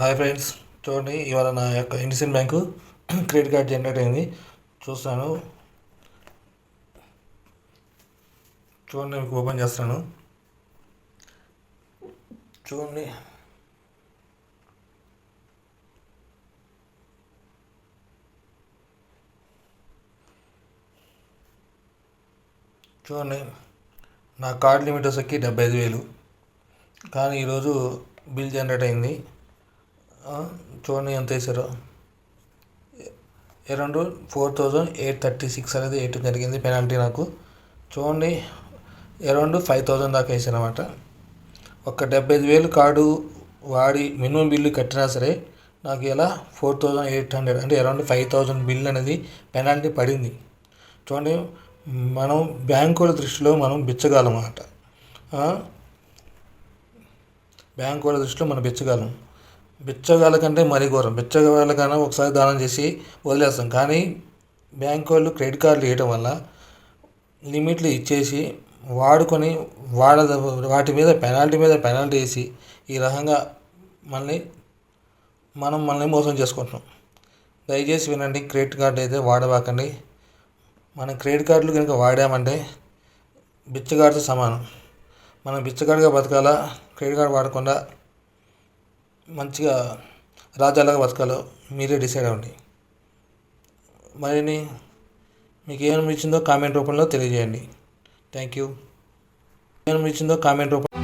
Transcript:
Hi friends, చూడండి ఇవాళ నా యొక్క Indian bank credit card generate అయింది. చూస్తాను, చూడండి, మీకు ఓపెన్ చేస్తాను. చూడండి, చూడండి నా కార్డ్ లిమిట్ వచ్చేకి 75,000. కానీ ఈరోజు బిల్ జనరేట్ అయింది. చూడండి ఎంత వేసారో, అరౌండ్ 4,836 అనేది వేయటం జరిగింది పెనాల్టీ నాకు. చూడండి, అరౌండ్ 5,000 దాకా వేసాను అనమాట. ఒక 75,000 కార్డు వాడి మినిమం బిల్లు కట్టినా సరే నాకు ఇలా 4,800 అంటే అరౌండ్ 5,000 బిల్ అనేది పెనాల్టీ పడింది. చూడండి, మనం బ్యాంకుల దృష్టిలో మనం బిచ్చగాలం అన్నమాట. బ్యాంకుల దృష్టిలో మనం బిచ్చగాళ్ళ కంటే మరీ ఘోరం. బిచ్చగాళ్ళ కన్నా ఒకసారి దానం చేసి వదిలేస్తాం. కానీ బ్యాంకు వాళ్ళు క్రెడిట్ కార్డులు ఇవ్వటం వల్ల లిమిట్లు ఇచ్చేసి వాడుకొని వాటి మీద పెనాల్టీ వేసి ఈ రకంగా మనల్ని మోసం చేసుకుంటున్నాం. దయచేసి వినండి, క్రెడిట్ కార్డు అయితే వాడబాకండి. మనం క్రెడిట్ కార్డులు కనుక వాడామంటే బిచ్చగాడితో సమానం. మనం బిచ్చగాడిగా బతకాలా, క్రెడిట్ కార్డు వాడకుండా మంచిగా రాజాలాగా బతకాలో మీరే డిసైడ్ అవ్వండి. మరిన్ని మీకు ఏమనిపించిందో కామెంట్ రూపంలో తెలియజేయండి. Thank you. ఏమనిపించిందో కామెంట్ రూపంలో